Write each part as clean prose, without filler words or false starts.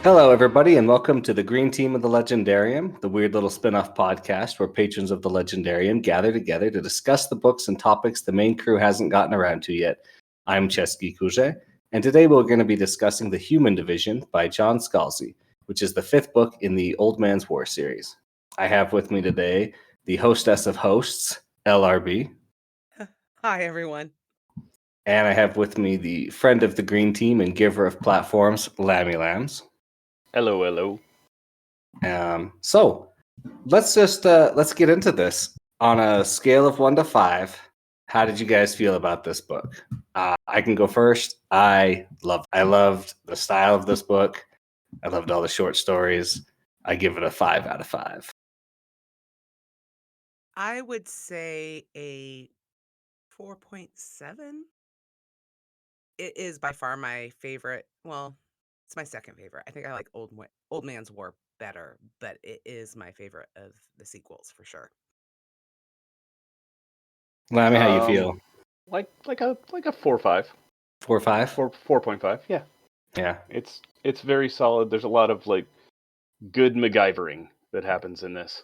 Hello, everybody, and welcome to the Green Team of the Legendarium, the weird little spin-off podcast where patrons of the Legendarium gather together to discuss the books and topics the main crew hasn't gotten around to yet. I'm Cesky, and today we're going to be discussing The Human Division by John Scalzi, which is the fifth book in the Old Man's War series. I have with me today the hostess of hosts, LRB. Hi, everyone. And I have with me the friend of the Green Team and giver of platforms, Lammy Lams. Hello, hello. So let's get into this. On a scale of 1 to 5, how did you guys feel about this book? I can go first. I loved the style of this book. I loved all the short stories. I give it a 5 out of 5. I would say a 4.7. It is by far my favorite. Well, it's my second favorite. I think I like Old Man's War better, but it is my favorite of the sequels for sure. Lammy, how you feel? Like a 4.5. 4.5? 4.5, yeah. Yeah. It's very solid. There's a lot of like good MacGyvering that happens in this.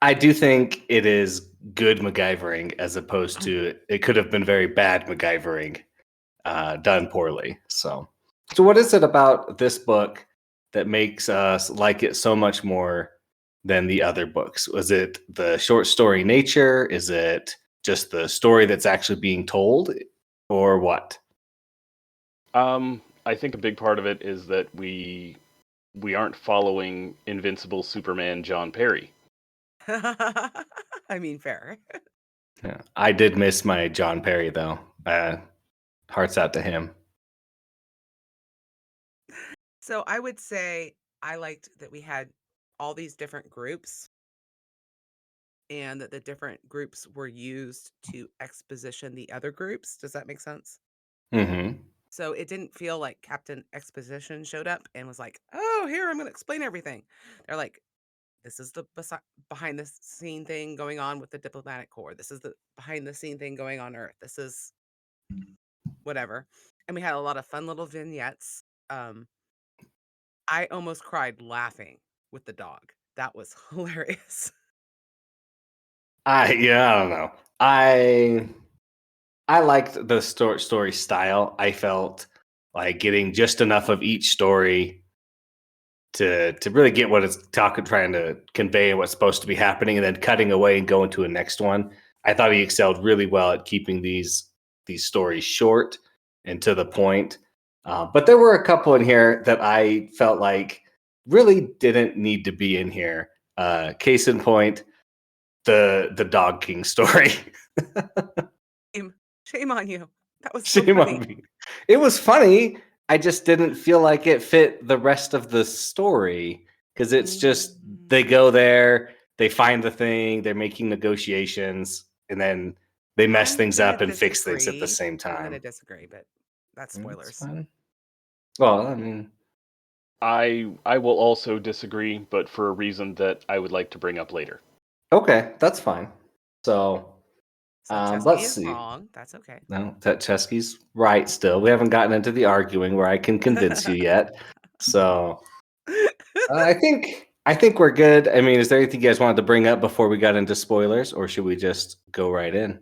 I do think it is good MacGyvering as opposed to it could have been very bad MacGyvering done poorly. So what is it about this book that makes us like it so much more than the other books? Was it the short story nature? Is it just the story that's actually being told, or what? I think a big part of it is that we aren't following Invincible Superman John Perry. I mean, fair. Yeah, I did miss my John Perry, though. Hearts out to him. So I would say I liked that we had all these different groups and that the different groups were used to exposition the other groups. Does that make sense? Mm-hmm. So it didn't feel like Captain Exposition showed up and was like, oh, here, I'm going to explain everything. They're like, this is the behind the scene thing going on with the diplomatic corps. This is the behind the scene thing going on Earth. This is whatever. And we had a lot of fun little vignettes. I almost cried laughing with the dog. That was hilarious. I don't know. I liked the story style. I felt like getting just enough of each story to really get what it's trying to convey and what's supposed to be happening, and then cutting away and going to a next one. I thought he excelled really well at keeping these stories short and to the point. But there were a couple in here that I felt like really didn't need to be in here. Case in point, the Dog King story. Shame on you. That was so Shame funny. on me. It was funny. I just didn't feel like it fit the rest of the story because it's just they go there, they find the thing, they're making negotiations, and then they mess things up and fix things at the same time. I'm going to disagree, but that's spoilers. Well, I mean, I will also disagree, but for a reason that I would like to bring up later. Okay, that's fine. So Chesky let's is see. wrong. That's okay. No, Chesky's right still. We haven't gotten into the arguing where I can convince you yet. So I think we're good. I mean, is there anything you guys wanted to bring up before we got into spoilers, or should we just go right in?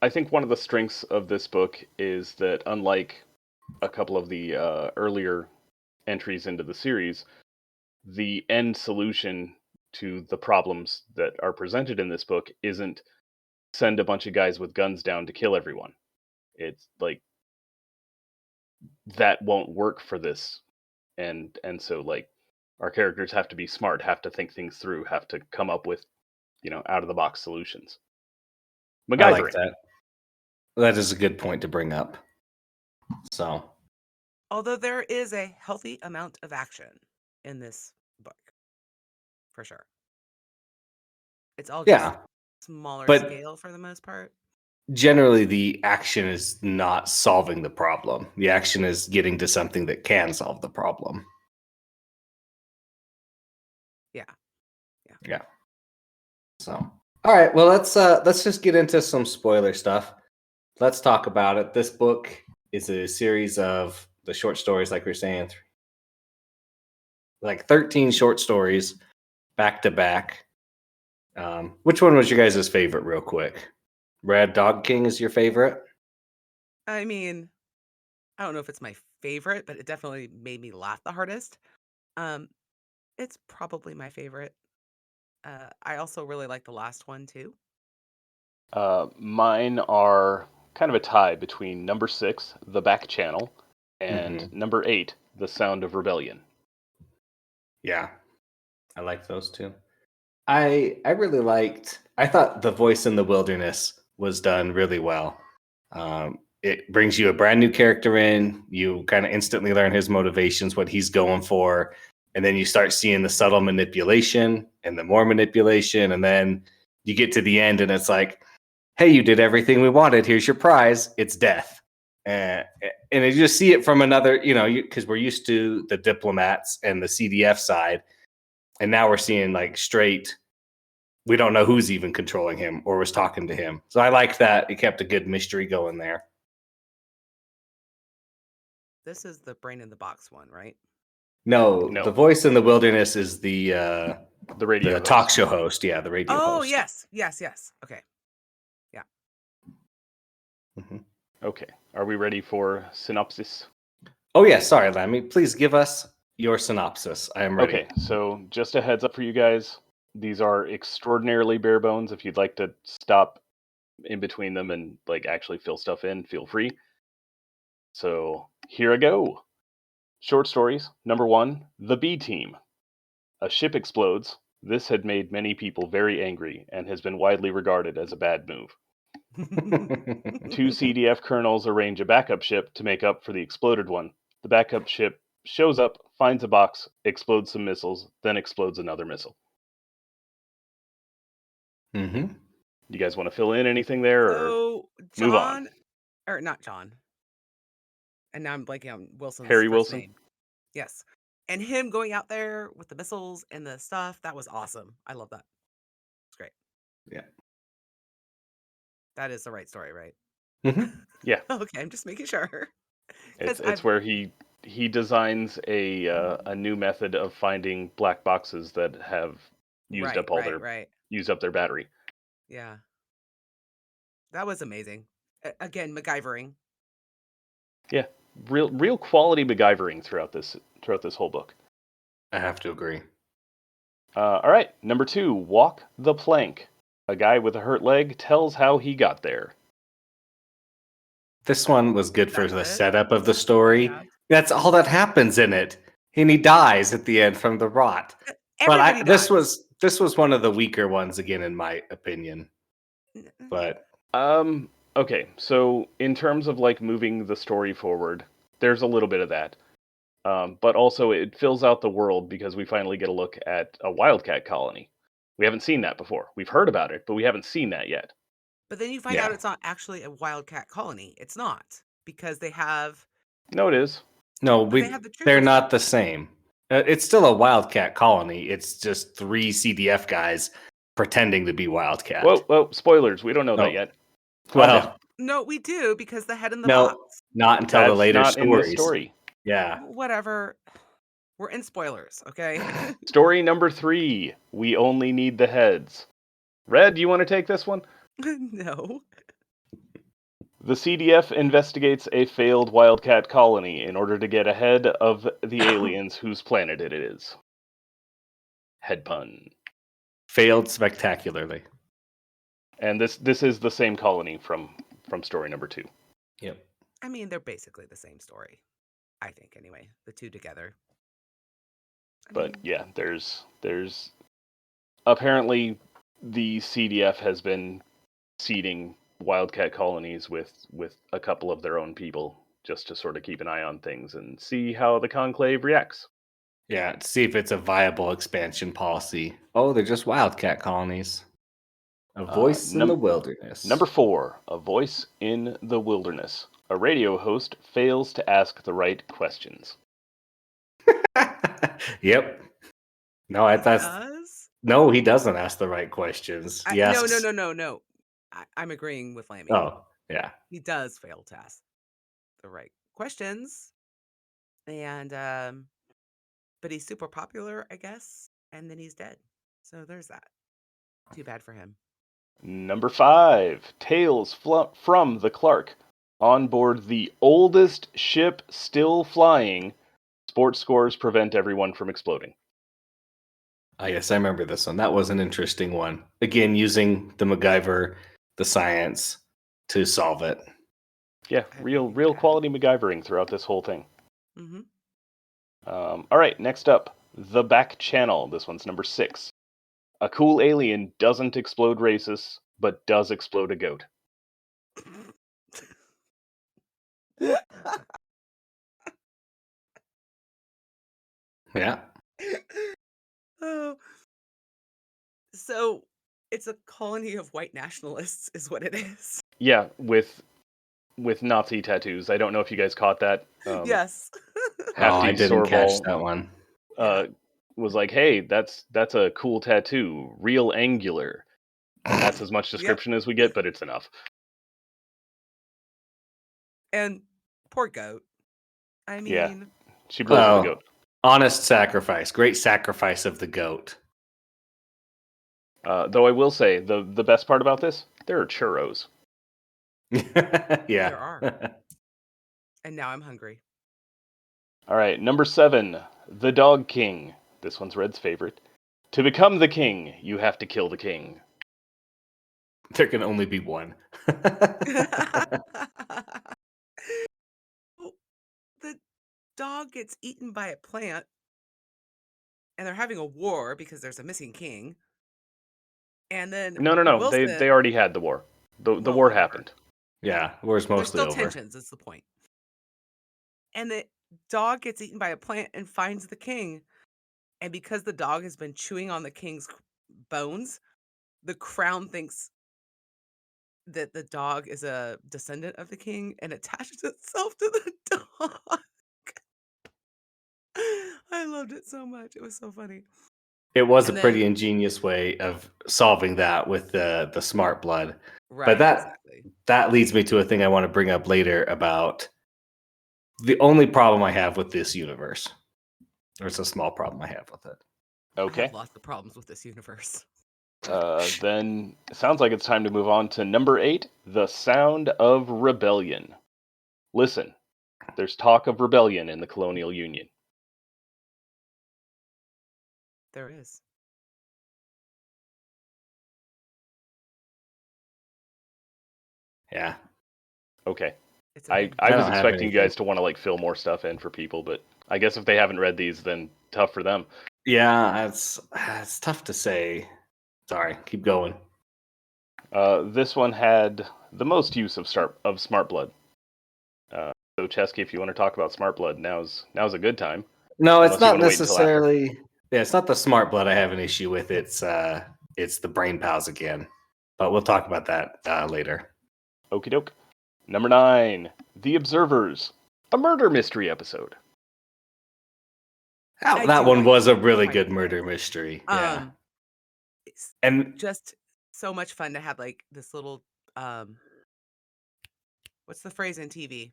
I think one of the strengths of this book is that, unlike a couple of the earlier entries into the series, the end solution to the problems that are presented in this book isn't send a bunch of guys with guns down to kill everyone. It's like that won't work for this, and so like our characters have to be smart, have to think things through, have to come up with out of the box solutions. MacGyvering. I like that. That is a good point to bring up. So, although there is a healthy amount of action in this book, for sure. It's all just smaller scale for the most part. Generally, the action is not solving the problem. The action is getting to something that can solve the problem. Yeah. So, all right. Well, let's just get into some spoiler stuff. Let's talk about it. This book is a series of the short stories, like we were saying, like 13 short stories back to back. Which one was your guys' favorite, real quick? Red Dog King is your favorite? I mean, I don't know if it's my favorite, but it definitely made me laugh the hardest. Um, it's probably my favorite. I also really like the last one too. Mine are kind of a tie between number 6, The Back Channel, and number 8, The Sound of Rebellion. Yeah, I like those two. I really liked. I thought The Voice in the Wilderness was done really well. It brings you a brand new character in. You kind of instantly learn his motivations, what he's going for, and then you start seeing the subtle manipulation and the more manipulation, and then you get to the end, and it's like, "Hey, you did everything we wanted. Here's your prize. It's death." And you just see it from another, because we're used to the diplomats and the CDF side, and now we're seeing like straight. We don't know who's even controlling him or was talking to him. So I liked that. It kept a good mystery going there. This is the brain in the box one, right? No, No. The Voice in the Wilderness is the radio talk host. show host. Yeah, the radio Oh, host. yes. Okay. Okay, are we ready for synopsis? Oh, yeah. Sorry, Lammy. Please give us your synopsis. I am ready. Okay, so just a heads up for you guys. These are extraordinarily bare bones. If you'd like to stop in between them and like actually fill stuff in, feel free. So here I go. Short stories. Number 1, The B Team. A ship explodes. This had made many people very angry and has been widely regarded as a bad move. 2 CDF colonels arrange a backup ship to make up for the exploded one. The backup ship shows up, finds a box, explodes some missiles, then explodes another missile. Mm-hmm. You guys want to fill in anything there, or So move on? John, or not John, and now I'm blanking on Wilson's Harry first Wilson? name. Yes, and him going out there with the missiles and the stuff, that was awesome. I love that. It's great. Yeah. That is the right story, right? Mm-hmm. Yeah, Okay, I'm just making sure. it's 'Cause I've where he designs a new method of finding black boxes that have used up right. used up their battery. Yeah, that was amazing. Again, MacGyvering. Yeah, real quality MacGyvering throughout this whole book. I have to agree. All right, number 2, Walk the Plank. A guy with a hurt leg tells how he got there. This one was good for That's the it? setup of the story. Yeah. That's all that happens in it. And he dies at the end from the rot. Everybody But dies. this was one of the weaker ones again, in my opinion. But Okay, so in terms of like moving the story forward, there's a little bit of that. But also it fills out the world because we finally get a look at a wildcat colony. We haven't seen that before. We've heard about it, but we haven't seen that yet. But then you find Yeah. out it's not actually a wildcat colony. It's not, because they have No, it is. no, they have the they're troopers. not the same. It's still a wildcat colony. It's just 3 CDF guys pretending to be wildcat. Whoa, spoilers. We don't know Oh. that yet. Calm down. Well, No, we do, because the head in the no, box. not until the That's later not in this stories. story. Yeah. Whatever. We're in spoilers, okay? Story number 3, We Only Need the Heads. Red, you want to take this one? No. The CDF investigates a failed wildcat colony in order to get ahead of the aliens whose planet it is. Head pun. Failed spectacularly. And this is the same colony from story number 2. Yep. I mean, they're basically the same story. I think, anyway. The two together. But yeah, there's apparently the CDF has been seeding wildcat colonies with a couple of their own people just to sort of keep an eye on things and see how the conclave reacts. Yeah, to see if it's a viable expansion policy. Oh, they're just wildcat colonies. A voice in the wilderness. Number 4, A Voice in the Wilderness. A radio host fails to ask the right questions. Yep. No, Does? no, he doesn't ask the right questions. He No. asks, I'm agreeing with Lammy. oh, yeah. He does fail to ask the right questions. and but he's super popular, I guess, and then he's dead. So there's that. Too bad for him. Number 5, Tales from the Clark. On board the oldest ship still flying, sports scores prevent everyone from exploding. Yes, I remember this one. That was an interesting one. Again, using the MacGyver, the science to solve it. Yeah, real quality MacGyvering throughout this whole thing. Mm-hmm. All right, next up, The Back Channel. This one's number 6. A cool alien doesn't explode racists, but does explode a goat. Yeah. Oh, so it's a colony of white nationalists, is what it is. Yeah, with Nazi tattoos. I don't know if you guys caught that. Yes. I Hefty didn't catch Sorbal that one. was like, "Hey, that's a cool tattoo, real angular," and that's as much description as we get, but it's enough. And poor goat. I mean, Yeah. She blows up the goat. Honest sacrifice. Great sacrifice of the goat. Though I will say, the best part about this, there are churros. Yeah. there are. And now I'm hungry. All right, number 7, The Dog King. This one's Red's favorite. To become the king, you have to kill the king. There can only be one. The dog gets eaten by a plant, and they're having a war because there's a missing king. And then No. Wilson, They already had the war. The Well, war whatever. happened. Yeah, war's There's mostly still over. tensions, is the point. And the dog gets eaten by a plant and finds the king. And because the dog has been chewing on the king's bones, the crown thinks that the dog is a descendant of the king and attaches itself to the dog. I loved it so much. It was so funny. It was And a pretty then- ingenious way of solving that with the smart blood. Right, But exactly. that leads me to a thing I want to bring up later about the only problem I have with this universe. Or it's a small problem I have with it. I Okay. have lots of problems with this universe. Then it sounds like it's time to move on to number 8, The Sound of Rebellion. Listen, there's talk of rebellion in the Colonial Union. There is. Yeah. Okay. It's a I big I was don't have expecting you anything. guys to want to like fill more stuff in for people, but I guess if they haven't read these, then tough for them. Yeah, it's tough to say. Sorry, keep going. This one had the most use of smart blood. So Chesky, if you want to talk about smart blood, now's a good time. No, it's Unless you not wanna wait until after. necessarily. Yeah, it's not the smart blood I have an issue with. It's the brain pals again. But we'll talk about that later. Okie doke. Number 9, The Observers, a murder mystery episode. I That do one like was a it really quite a good bit. murder mystery. Yeah. It's And just so much fun to have like this little what's the phrase in TV?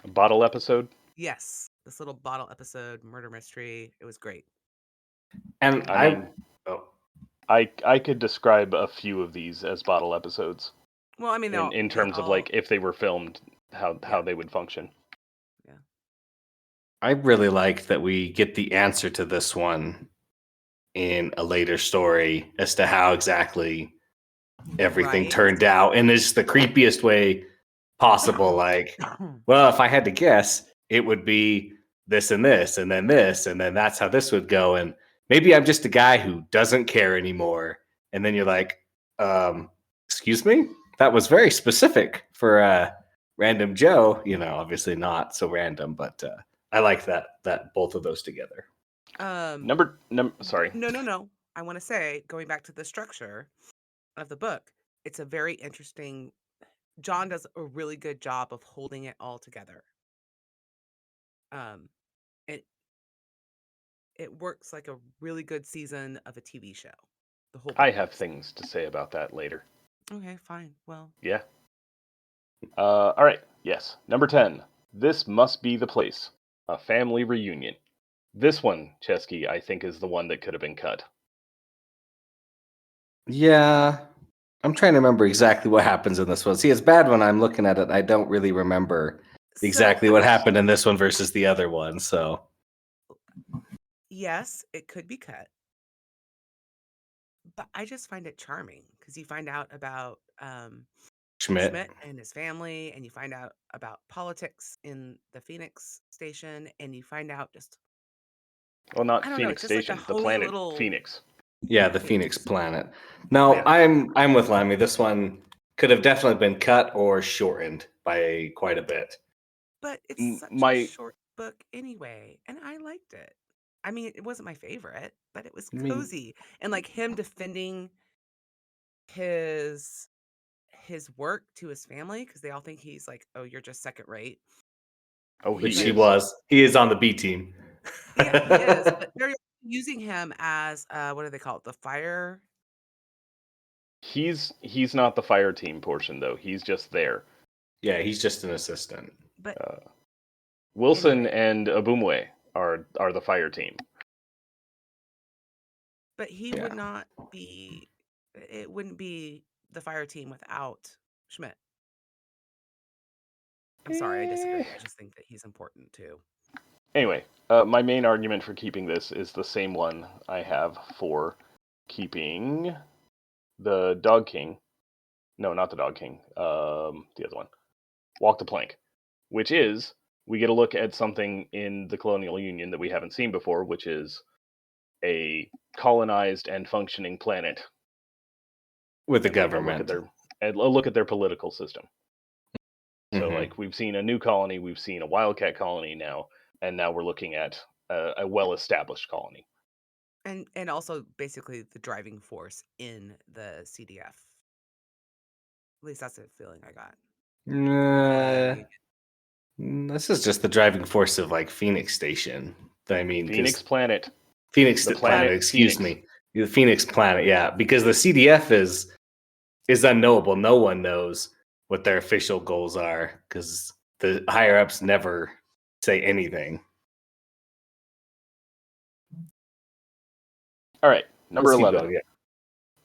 A bottle episode. Yes, this little bottle episode murder mystery. It was great. and I mean, I could describe a few of these as bottle episodes. Well, I mean, in terms of like if they were filmed, how they would function. Yeah. I really like that we get the answer to this one in a later story as to how exactly everything Right. turned out, and it's the creepiest way possible. Like, well, if I had to guess, it would be this and this, and then this, and then that's how this would go. And maybe I'm just a guy who doesn't care anymore. And then you're like, excuse me? That was very specific for random Joe. Obviously not so random, but I like that both of those together. Sorry. No. I want to say, going back to the structure of the book, it's a very interesting. John does a really good job of holding it all together. It works like a really good season of a TV show. The whole. I have things to say about that later. Okay, fine. Well. Yeah. All right. Yes. Number 10, This must be the place. A family reunion. This one, Cesky, I think is the one that could have been cut. Yeah. I'm trying to remember exactly what happens in this one. See, it's bad when I'm looking at it. I don't really remember exactly what happened in this one versus the other one. So, yes, it could be cut. But I just find it charming because you find out about Schmidt. Schmidt and his family, and you find out about politics in the Phoenix station, and you find out just, Well, not I don't know, Phoenix it's just like a Station, the homey planet little Phoenix. Yeah, the Phoenix planet. No, planet. I'm with Lammy. This one could have definitely been cut or shortened by quite a bit. But it's M- such a My short book anyway, and I liked it. I mean, it wasn't my favorite, but it was I mean, cozy. And like him defending his work to his family because they all think he's like, oh, you're just second rate. oh, which he he But is. was. He is on the B team. yeah, he is. But they're using him as what do they call it? The fire. He's not the fire team portion though. He's just there. Yeah, he's just an assistant. But Wilson anyway, and Abumwe are the fire team. but he Yeah. would not be. It wouldn't be the fire team without Schmidt. I'm sorry, I disagree. I just think that he's important too. Anyway, my main argument for keeping this is the same one I have for keeping the Dog King. No, not the Dog King. The other one. Walk the Plank. Which is, we get a look at something in the Colonial Union that we haven't seen before, which is a colonized and functioning planet. With the And, like, government. a look at their political system. So, Mhm. like, we've seen a new colony, we've seen a wildcat colony now, and now we're looking at a well-established colony. And also basically the driving force in the CDF. At least that's the feeling I got. This is just the driving force of like Phoenix Station. I mean, Phoenix Planet. Phoenix The planet, planet excuse Phoenix. me. The Phoenix planet, yeah. Because the CDF is unknowable. No one knows what their official goals are because the higher ups never say anything. All right, number Let's keep 11. going, yeah.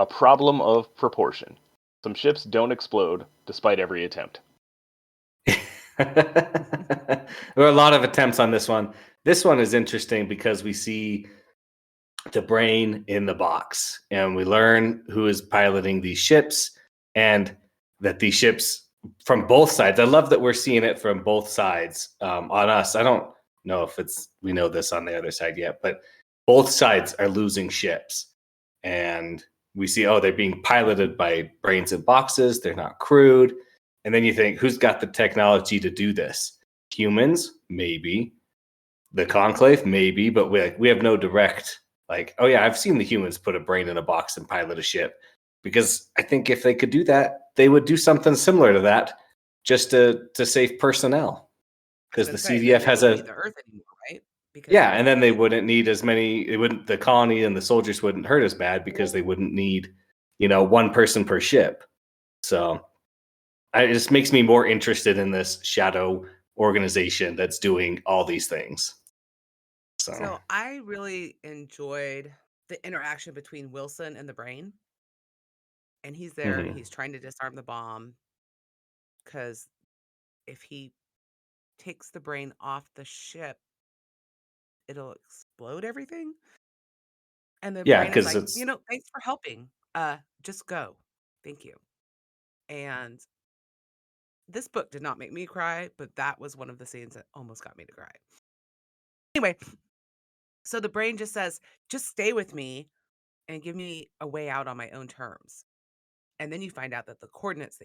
A problem of proportion. Some ships don't explode despite every attempt. There were a lot of attempts on this one. This one is interesting because we see the brain in the box and we learn who is piloting these ships and that these ships from both sides. I love that we're seeing it from both sides on us. I don't know if we know this on the other side yet, but both sides are losing ships. And we see, they're being piloted by brains in boxes. They're not crewed. And then you think, who's got the technology to do this? Humans, maybe. The Conclave, maybe, but we have no direct, like, oh yeah, I've seen the humans put a brain in a box and pilot a ship. Because I think if they could do that, they would do something similar to that just to save personnel. Because the CDF has the Earth anymore, right? Because yeah, and then they wouldn't need as many. The colony and the soldiers wouldn't hurt as bad because they wouldn't need, one person per ship. So it just makes me more interested in this shadow organization that's doing all these things. So I really enjoyed the interaction between Wilson and the brain. And he's there, he's trying to disarm the bomb because if he takes the brain off the ship, it'll explode everything. And the brain is like, thanks for helping. Just go. Thank you. And this book did not make me cry, but that was one of the scenes that almost got me to cry. Anyway, so the brain just says, just stay with me and give me a way out on my own terms. And then you find out that the coordinates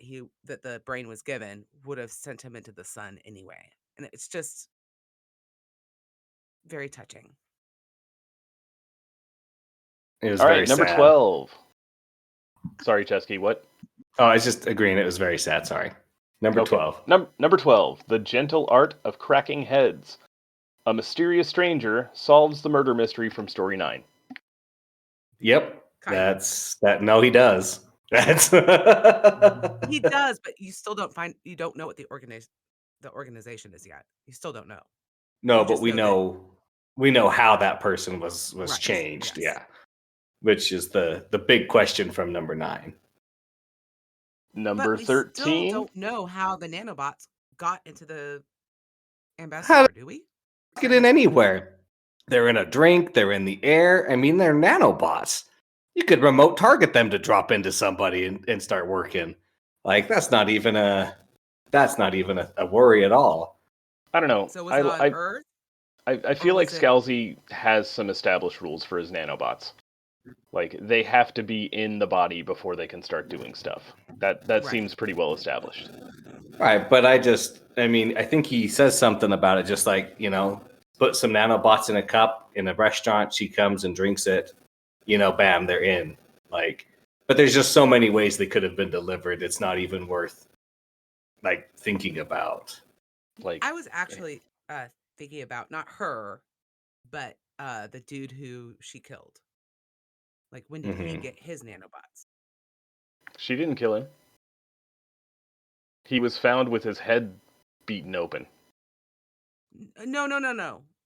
that the brain was given would have sent him into the sun anyway. And it's just very touching. It was All very right, number sad. 12. Sorry, Cesky, what? Oh, I was just agreeing it was very sad. Sorry. Number 12. Number 12. The Gentle Art of Cracking Heads. A mysterious stranger solves the murder mystery from story 9. Yep. No, he does. That's He does, but you still don't know what the the organization is yet. You still don't know. No, You but just know we know how that person was Right, changed. yes. Yeah, which is the big question from number 9. Number But we still 13. don't know how the nanobots got into the How ambassador, do do we? they get in anywhere? They're in a drink. They're in the air. I mean, they're nanobots. You could remote target them to drop into somebody and start working. Like that's not even a worry at all. I don't know. So was it on I Earth? I feel like was it- Scalzi has some established rules for his nanobots. Like they have to be in the body before they can start doing stuff. That Right. seems pretty well established. Right, but I think he says something about it, just like, put some nanobots in a cup in a restaurant, she comes and drinks it, bam, they're in. Like, but there's just so many ways they could have been delivered. It's not even worth like thinking about. Like I was actually thinking about not her, but the dude who she killed. Like, when did he Mhm. get his nanobots? she didn't kill him. He was found with his head beaten open. No.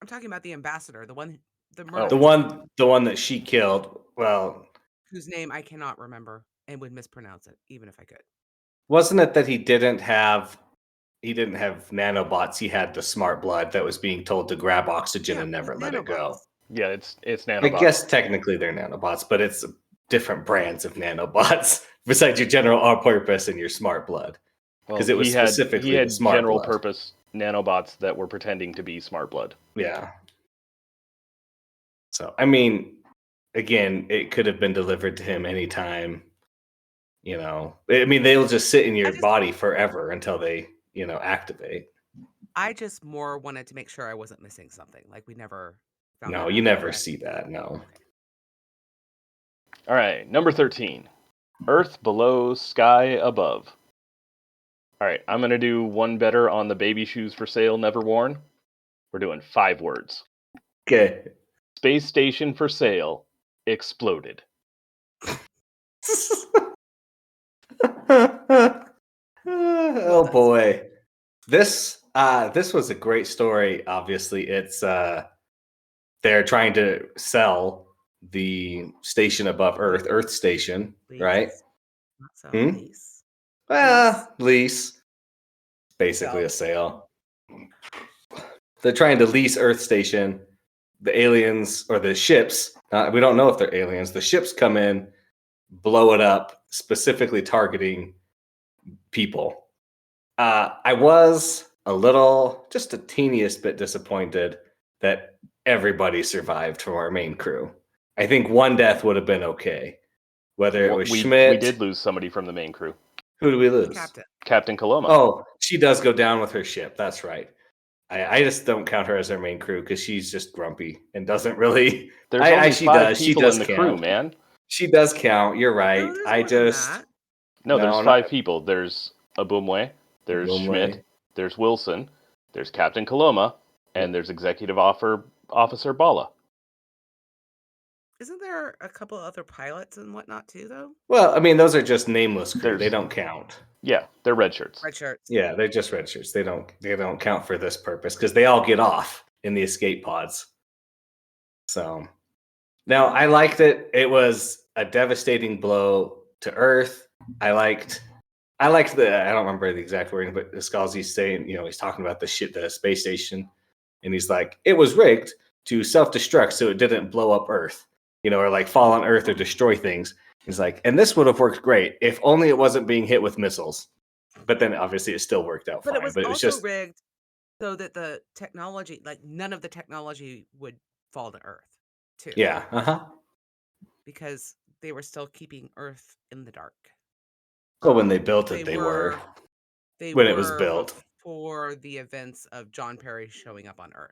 I'm talking about the ambassador, the one, the Oh. murderer, The one that she killed. Well, whose name I cannot remember and would mispronounce it, even if I could. wasn't it that he didn't have nanobots? He had the smart blood that was being told to grab oxygen and never with let it go. nanobots. Yeah, it's I nanobots. guess technically they're nanobots, but it's different brands of nanobots besides your general all-purpose and your smart blood. Because it was specifically he the had smart general blood. purpose nanobots that were pretending to be smart blood. Yeah. So, I mean, again, it could have been delivered to him anytime. I mean, they'll just sit in your body forever until they, activate. I just more wanted to make sure I wasn't missing something. Like, we never found No, that you out, never correct? see that. No. All right, number 13. Earth below, sky above. All right, I'm going to do one better on the baby shoes for sale never worn. We're doing 5 words. Okay. Space station for sale exploded. Oh boy. This was a great story. Obviously, it's they're trying to sell the station above Earth, Earth Station, right? Lease. Not so, Hmm? lease. Lease. Basically a sale. They're trying to lease Earth Station. The aliens or the ships, we don't know if they're aliens. The ships come in, blow it up, specifically targeting people. I was just a teeniest bit disappointed that everybody survived from our main crew. I think one death would have been okay. Whether it was Schmidt. We did lose somebody from the main crew. Who did we lose? Captain Coloma. Oh, she does go down with her ship. That's right. I just don't count her as our main crew because she's just grumpy and doesn't really. There's only she 5 does. people She does in the count. crew, man. She does count. You're right. No, there's I more than just. that. No, No, there's 5 people. There's Abumwe, there's Abumwe. Schmidt, there's Wilson, there's Captain Coloma, and there's Executive Officer Bala. Isn't there a couple other pilots and whatnot too, though? Well, I mean, those are just nameless crew. They don't count. Yeah, they're red shirts. Red shirts. Yeah, they're just red shirts. They don't count for this purpose because they all get off in the escape pods. So now I liked it. It was a devastating blow to Earth. I liked I don't remember the exact wording, but Scalzi's saying, he's talking about the space station, and he's like, it was rigged to self-destruct so it didn't blow up Earth, or like fall on Earth or destroy things. He's like, and this would have worked great if only it wasn't being hit with missiles. But then obviously it still worked out fine. But it was also just rigged so that the technology, like none of the technology would fall to Earth, too. Yeah. Because they were still keeping Earth in the dark. Well, when they built it, they were. When it was built. Before the events of John Perry showing up on Earth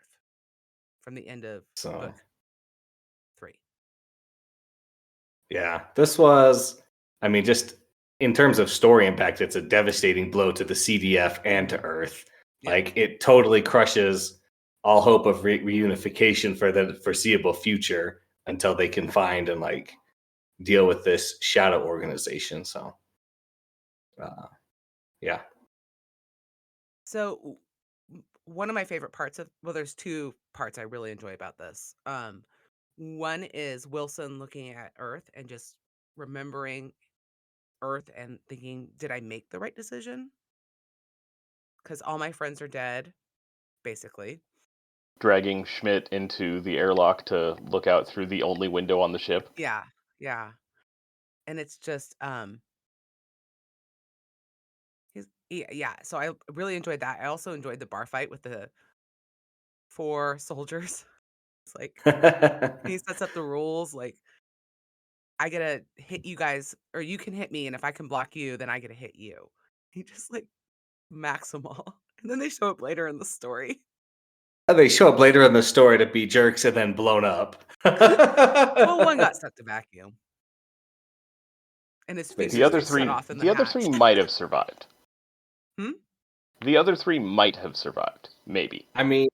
from the end of book 3. Yeah, this was, just in terms of story impact, it's a devastating blow to the CDF and to Earth. Yeah. Like, it totally crushes all hope of reunification for the foreseeable future until they can find and deal with this shadow organization. So, yeah. So one of my favorite parts of there's two parts I really enjoy about this. One is Wilson looking at Earth and just remembering Earth and thinking, did I make the right decision? Because all my friends are dead, basically. Dragging Schmidt into the airlock to look out through the only window on the ship. Yeah, yeah. And it's just yeah, so I really enjoyed that. I also enjoyed the bar fight with the four soldiers. It's like he sets up the rules, like I gotta hit you guys, or you can hit me, and if I can block you, then I get to hit you. He just like max them all, and then they show up later in the story. They show up later in the story to be jerks and then blown up. Well, one got sent to vacuum, and his The The fingers other get cut three, off in the the other three hatch. might have survived. Hmm? The other three might have survived, maybe. I mean,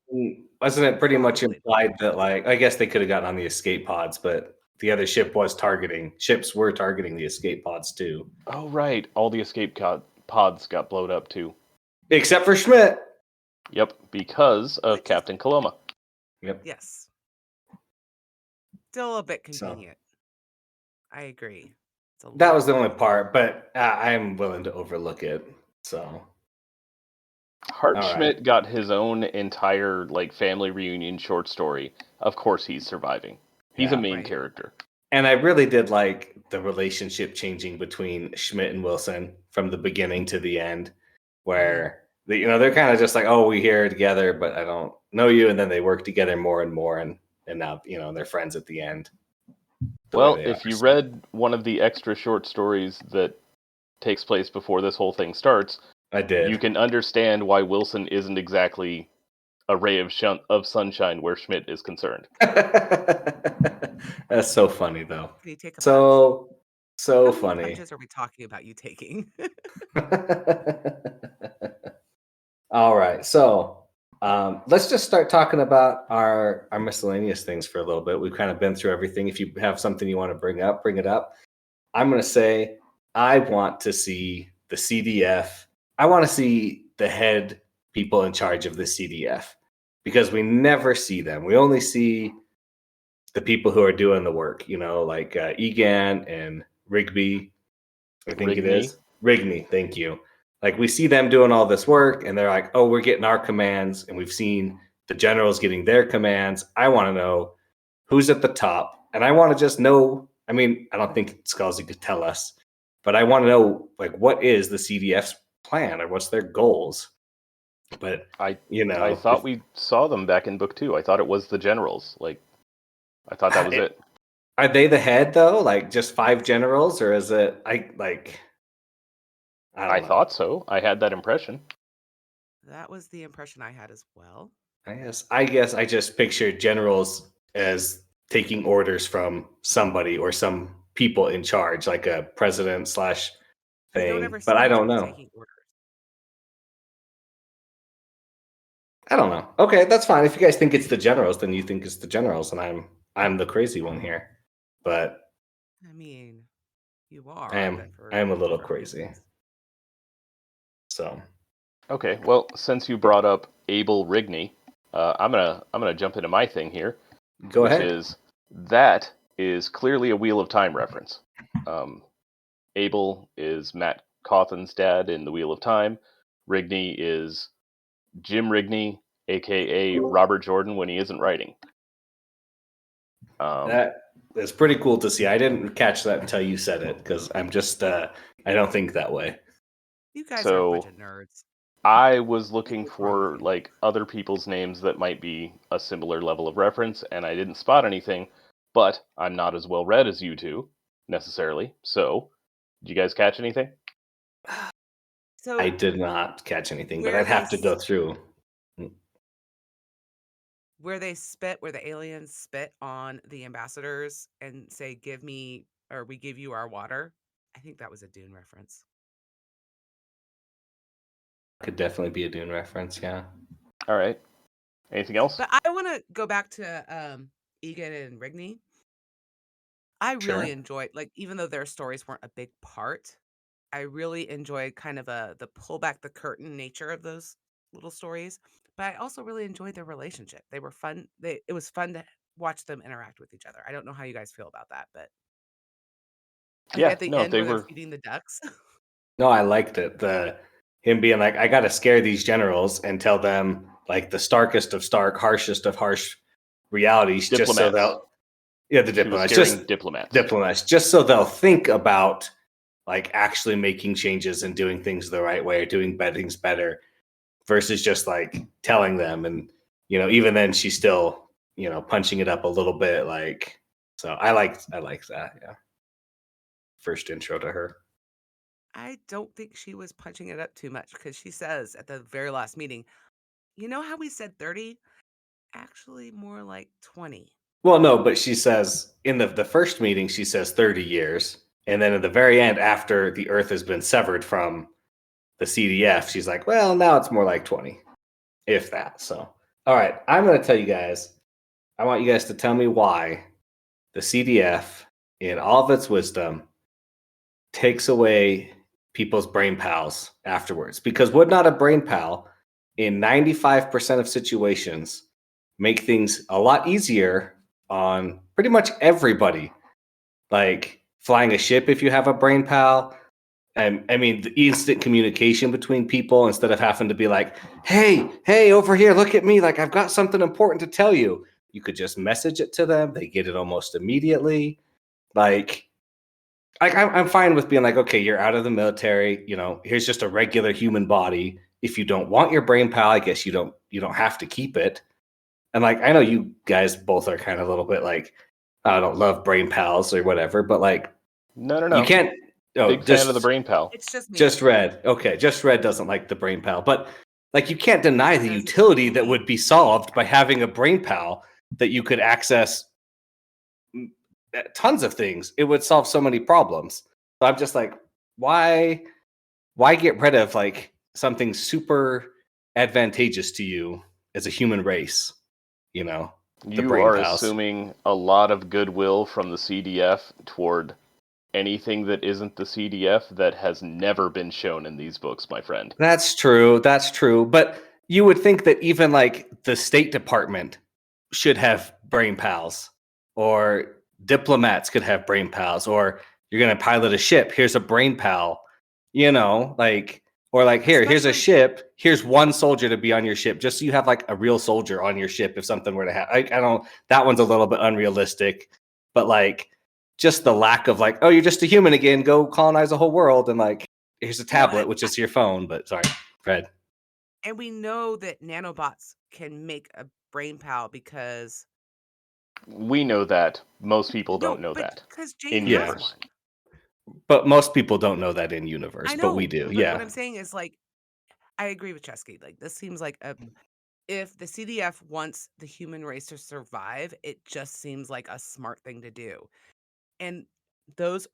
wasn't it pretty much Probably. implied that, like, I guess they could have gotten on the escape pods, but the other ships were targeting the escape pods too. Oh right, all the pods got blown up too. Except for Schmidt. Yep, because of Which is Captain Coloma. Yep. yes, still a bit So convenient. I agree. It's a that little was the only convenient. part, but I'm willing to overlook it. So Hart all right. Schmidt got his own entire like family reunion short story. Of course he's surviving. He's a Yeah. main Right. character. And I really did like the relationship changing between Schmidt and Wilson from the beginning to the end, where they're kind of just like, oh, we here together, but I don't know you, and then they work together more and more, and now they're friends at the end. The way Well, they if are. you So read one of the extra short stories that takes place before this whole thing starts, I did. you can understand why Wilson isn't exactly a ray of sunshine where Schmidt is concerned. That's so funny, though. Can you take a punch? So How many funny. punches are we talking about you taking? All right, so let's just start talking about our miscellaneous things for a little bit. We've kind of been through everything. If you have something you want to bring up, bring it up. I'm going to say I want to see the CDF. I want to see the head people in charge of the CDF because we never see them. We only see the people who are doing the work, like Egan and Rigby, I think it Rigney. is. Rigney, thank you. Like we see them doing all this work and they're like, oh, we're getting our commands. And we've seen the generals getting their commands. I want to know who's at the top. And I want to just know. I mean, I don't think Scalzi could tell us, but I want to know, like, what is the CDF's plan or what's their goals? But, I thought we saw them back in book 2. I thought it was the generals. Like, I thought that was it. Are they the head, though? Like, just 5 generals? Or is it, I don't know. Thought so. I had that impression. That was the impression I had as well. I guess I just pictured generals as taking orders from somebody or some people in charge, like a president / We don't thing. ever see But I don't people know. taking orders. I don't know. Okay, that's fine. If you guys think it's the generals, then you think it's the generals, and I'm the crazy one here. But I mean, you are. I am but for a little different crazy. reasons. So Okay, well, since you brought up Abel Rigney, I'm gonna jump into my thing here. go which ahead. That is clearly a Wheel of Time reference. Abel is Matt Cawthon's dad in the Wheel of Time. Rigney is Jim Rigney, aka Robert Jordan, when he isn't writing. That is pretty cool to see. I didn't catch that until you said it because I'm just I don't think that way. You guys are a bunch of nerds. I was looking What's wrong with for you? like other people's names that might be a similar level of reference, and I didn't spot anything. But I'm not as well read as you two necessarily. So, did you guys catch anything? So I did not catch anything, but where I'd have they to go through. where the aliens spit on the ambassadors and say, "Give me," or "We give you our water." I think that was a Dune reference. Could definitely be a Dune reference, yeah. All right. Anything else? But I want to go back to Egan and Rigney. I really Sure. enjoyed, like, even though their stories weren't a big part, I really enjoyed kind of the pull back the curtain nature of those little stories but I also really enjoyed their relationship. They were fun. It was fun to watch them interact with each other. I don't know how you guys feel about that, but like Yeah, at the no, end they where they're were. feeding the ducks. No, I liked it. Him being like, I got to scare these generals and tell them like the starkest of stark, harshest of harsh realities, just so Diplomats. they'll the She was diplomats, scaring just diplomats. just so they'll think about like actually making changes and doing things the right way or doing things better versus just like telling them. And even then, she's still punching it up a little bit. Like, so I like that. Yeah, first intro to her. I don't think she was punching it up too much because she says at the very last meeting, you know how we said 30? Actually, more like 20. Well, no, but she says in the first meeting, she says 30 years. And then at the very end, after the Earth has been severed from the CDF, she's like, well, now it's more like 20, if that. So, all right, I'm going to tell you guys, I want you guys to tell me why the CDF, in all of its wisdom, takes away people's brain pals afterwards. Because would not a brain pal, in 95% of situations, make things a lot easier on pretty much everybody? Like flying a ship if you have a brain pal. I mean, the instant communication between people instead of having to be like, hey, over here, look at me. Like, I've got something important to tell you. You could just message it to them. They get it almost immediately. Like I'm fine with being like, okay, you're out of the military. Here's just a regular human body. If you don't want your brain pal, I guess you don't have to keep it. And like, I know you guys both are kind of a little bit like, I don't love brain pals or whatever, but like, No. you can't. Oh, Big fan of the brain pal. It's just me. just Red. Okay, just Red doesn't like the brain pal, but like, you can't deny the Says it's utility that me. would be solved by having a brain pal that you could access tons of things. It would solve so many problems. So I'm just like, why get rid of like something super advantageous to you as a human race? The You brain are pals. assuming a lot of goodwill from the CDF toward anything that isn't the CDF that has never been shown in these books, my friend. That's true. But you would think that even like the State Department should have brain pals, or diplomats could have brain pals, or you're going to pilot a ship. Here's a brain pal, like, or like, here's a Especially- ship. Here's one soldier to be on your ship, just so you have like a real soldier on your ship if something were to happen. I don't, that one's a little bit unrealistic, but like, just the lack of like, oh, you're just a human again, go colonize the whole world. And like, here's a tablet, which is your phone, but sorry, Fred. And we know that nanobots can make a brain pal because We know that. Most people don't know that. Because In Jane has universe. one. But most people don't know that in universe, I know, but we do. but Yeah. what I'm saying is like, I agree with Cesky. Like, this seems like if the CDF wants the human race to survive, it just seems like a smart thing to do. And those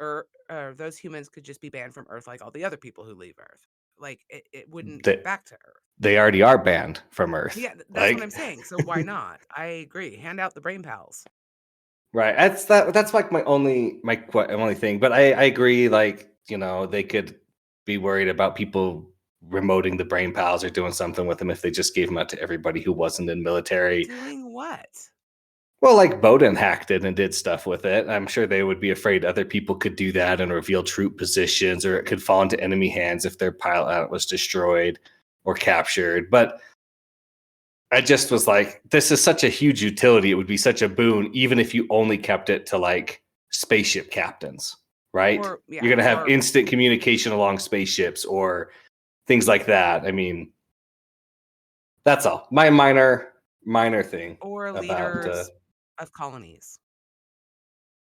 those humans could just be banned from Earth like all the other people who leave Earth. Like, it wouldn't get back to Earth. They already are banned from Earth. Yeah, that's what I'm saying. So why not? I agree. Hand out the brain pals. Right. That's like my only thing. But I agree. Like, they could be worried about people remoting the brain pals or doing something with them if they just gave them out to everybody who wasn't in military. Doing what? Well, like Bowden hacked it and did stuff with it. I'm sure they would be afraid other people could do that and reveal troop positions, or it could fall into enemy hands if their pilot was destroyed or captured. But I just was like, this is such a huge utility. It would be such a boon, even if you only kept it to like spaceship captains, right? You're going to have instant communication along spaceships or things like that. I mean, that's all. My minor thing. Or about leaders of colonies.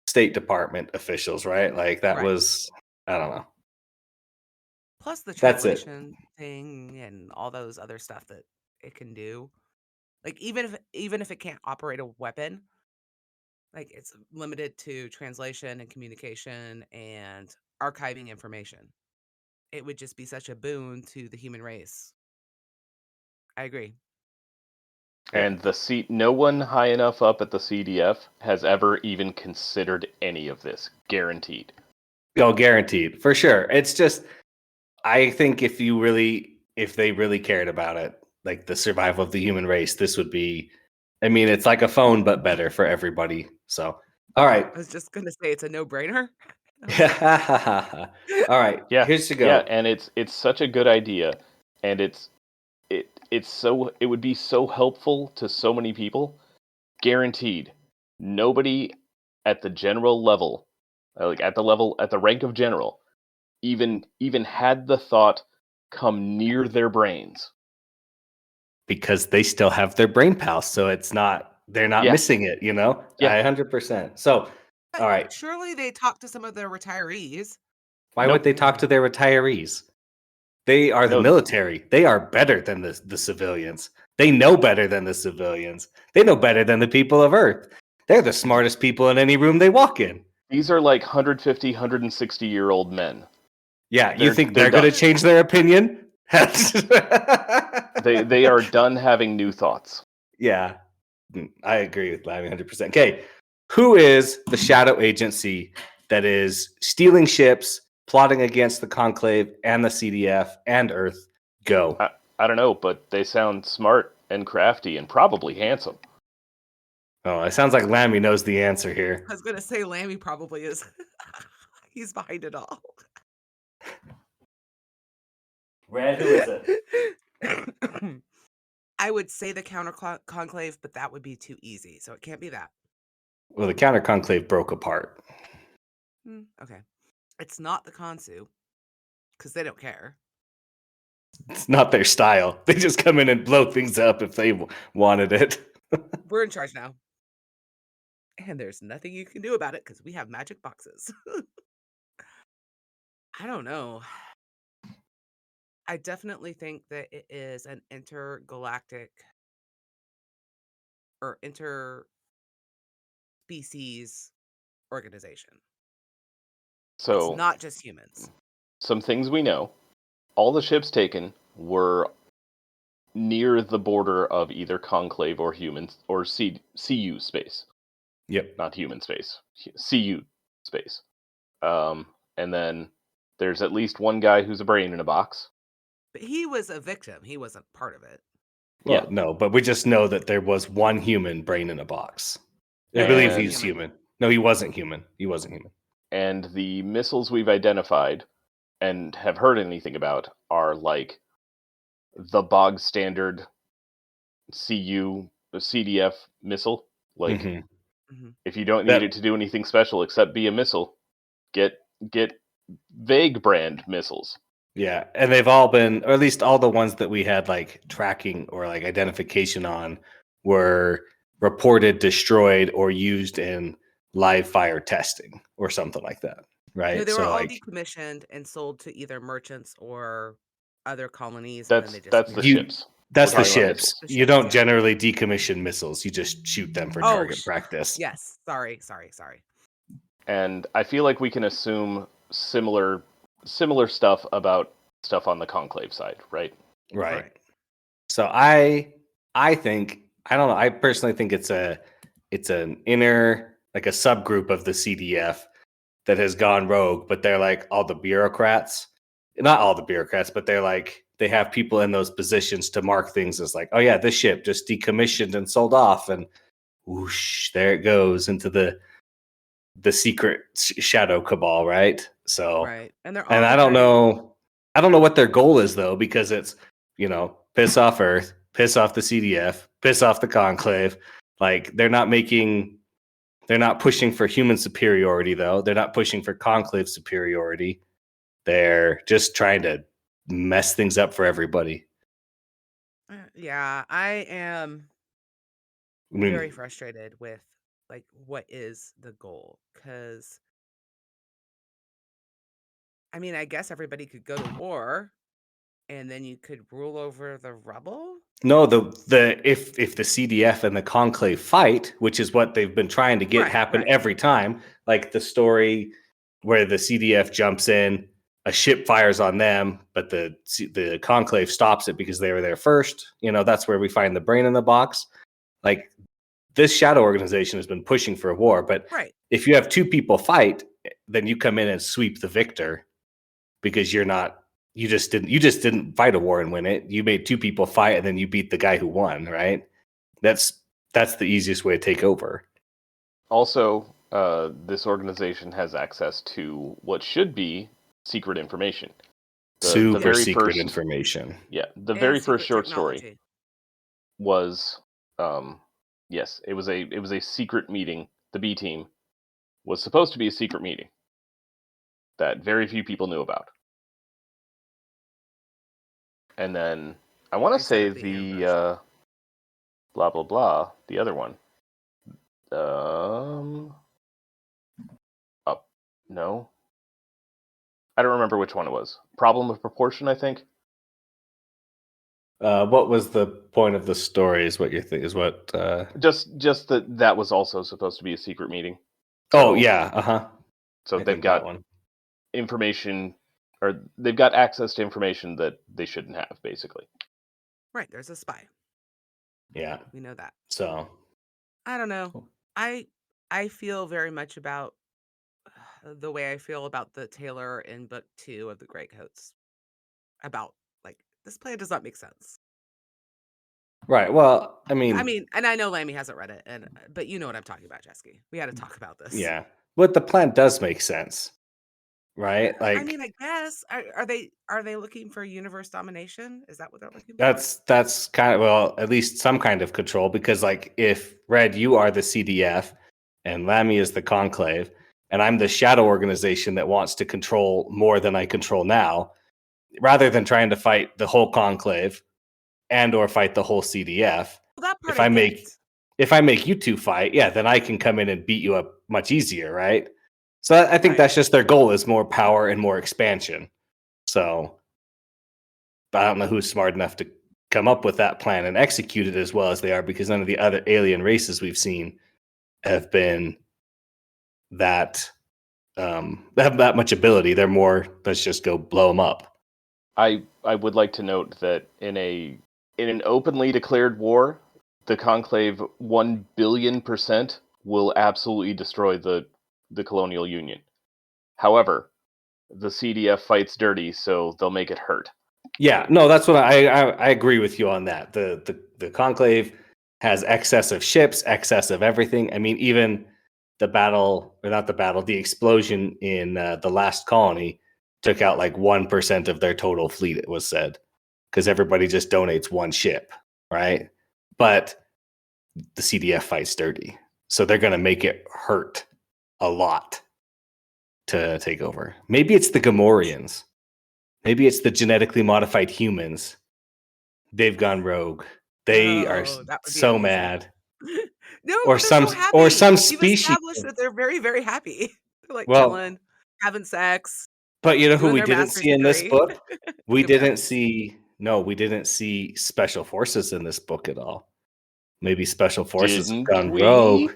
State Department officials, right? Like that was, I don't know. Plus the That's it. translation thing and all those other stuff that it can do. Like, even if it can't operate a weapon, like, it's limited to translation and communication and archiving information. It would just be such a boon to the human race. I agree. And no one high enough up at the CDF has ever even considered any of this. Guaranteed. Oh, guaranteed. For sure. It's just, I think if they really cared about it, like the survival of the human race, this would be, I mean, it's like a phone, but better for everybody. So, all right. I was just gonna say it's a no-brainer. All right. Yeah, Here's to yeah, go. and it's such a good idea, and it would be so helpful to so many people. Guaranteed, nobody at the general level, like at the rank of general, even had the thought come near their brains. Because they still have their brain pals, so they're not Yeah. missing it, you know? Yeah. 100%. So, all right. Surely they talk to some of their retirees. Why Nope. would they talk to their retirees? They are the No. military. They are better than the civilians. They know better than the civilians. They know better than the people of Earth. They're the smartest people in any room they walk in. These are like 150, 160-year-old men. Yeah, you think they're they're going to done. change their opinion? They are done having new thoughts. Yeah, I agree with Lammy 100%. Okay, who is the shadow agency that is stealing ships, plotting against the Conclave and the CDF and Earth? Go. I don't know, but they sound smart and crafty and probably handsome. Oh, it sounds like Lammy knows the answer here. I was gonna say Lammy probably is. He's behind it all. Red, who is it? I would say the counter conclave, but that would be too easy, so it can't be that. Well, the counter conclave broke apart. Okay. It's not the Consu, because they don't care. It's not their style. They just come in and blow things up if they wanted it. We're in charge now. And there's nothing you can do about it because we have magic boxes. I don't know. I definitely think that it is an intergalactic or interspecies organization. So it's not just humans. Some things we know. All the ships taken were near the border of either Conclave or humans or CU space. Yep. Not human space. CU space. And then there's at least one guy who's a brain in a box. But he was a victim. He wasn't part of it. Well, no, but we just know that there was one human brain in a box. I believe he's human. No, he wasn't human. He wasn't human. And the missiles we've identified and have heard anything about are like the bog standard CDF missile. Like, if you don't need it to do anything special except be a missile, get vague brand missiles. Yeah, and they've all been, or at least all the ones that we had like tracking or like identification on were reported destroyed or used in live fire testing or something like that, right? No, they were all decommissioned and sold to either merchants or other colonies. That's the ships. That's the ships. You don't generally decommission missiles. You just shoot them for target practice. Yes. Sorry. And I feel like we can assume similar stuff about stuff on the Conclave side, right? Right. So I think, I don't know, I personally think it's an inner, like a subgroup of the CDF that has gone rogue, but they're like all the bureaucrats. Not all the bureaucrats, but they're like, they have people in those positions to mark things as like, oh yeah, this ship just decommissioned and sold off, and whoosh, there it goes into the secret shadow cabal, right? So, right, and I don't know what their goal is though, because it's, you know, piss off Earth, piss off the CDF, piss off the Conclave. Like they're not pushing for human superiority though. They're not pushing for Conclave superiority. They're just trying to mess things up for everybody. Yeah, I am very frustrated with like what is the goal, because I mean, I guess everybody could go to war and then you could rule over the rubble. No, if the CDF and the Conclave fight, which is what they've been trying to get happen every time, like the story where the CDF jumps in, a ship fires on them, but the Conclave stops it because they were there first. You know, that's where we find the brain in the box. Like this shadow organization has been pushing for a war, but if you have two people fight, then you come in and sweep the victor because you're not you just didn't fight a war and win it. You made two people fight, and then you beat the guy who won, right? That's the easiest way to take over. Also, this organization has access to what should be secret information. Super very secret information. Yeah, the And very first secret short story technology. was, yes, it was a secret meeting. The B team was supposed to be a secret meeting that very few people knew about. And then I want to say the blah blah blah, the other one. No. I don't remember which one it was. Problem of proportion, I think. What was the point of the story? Is what you think? Is what? Just that was also supposed to be a secret meeting. Oh yeah, So they've got information, or they've got access to information that they shouldn't have, basically. Right, there's a spy. Yeah, we know that. So I don't know. I feel very much about the way I feel about the Taylor in book 2 of the Greycoats. About like this plan does not make sense. Right. Well, I mean, and I know Lammy hasn't read it, but you know what I'm talking about, Cesky. We had to talk about this. Yeah, but the plan does make sense, right? Like, I mean, I guess are they looking for universe domination? Is that what they're looking for? That's kind of, well, at least some kind of control, because like if Red, you are the CDF, and Lammy is the Conclave, and I'm the shadow organization that wants to control more than I control now, rather than trying to fight the whole Conclave and or fight the whole CDF. Well, that part if I make you two fight, yeah, then I can come in and beat you up much easier, right? So I think that's just their goal, is more power and more expansion. So I don't know who's smart enough to come up with that plan and execute it as well as they are, because none of the other alien races we've seen have been that have that much ability. They're more, let's just go blow them up. I would like to note that in an openly declared war, the Conclave 1 billion% will absolutely destroy the Colonial Union. However, the CDF fights dirty, so they'll make it hurt. Yeah, no, that's what I agree with you on that. The Conclave has excess of ships, excess of everything. I mean, even the explosion in the last colony took out like 1% of their total fleet, it was said, because everybody just donates one ship, right? But the CDF fights dirty, so they're going to make it hurt a lot to take over. Maybe it's the Gamorreans. Maybe it's the genetically modified humans. They've gone rogue. They are so mad. No, or some so happy. or some You've species established that they're very, very happy. They're like chilling, having sex. But you know who we didn't see in this book? We didn't see special forces in this book at all. Maybe special forces have gone rogue.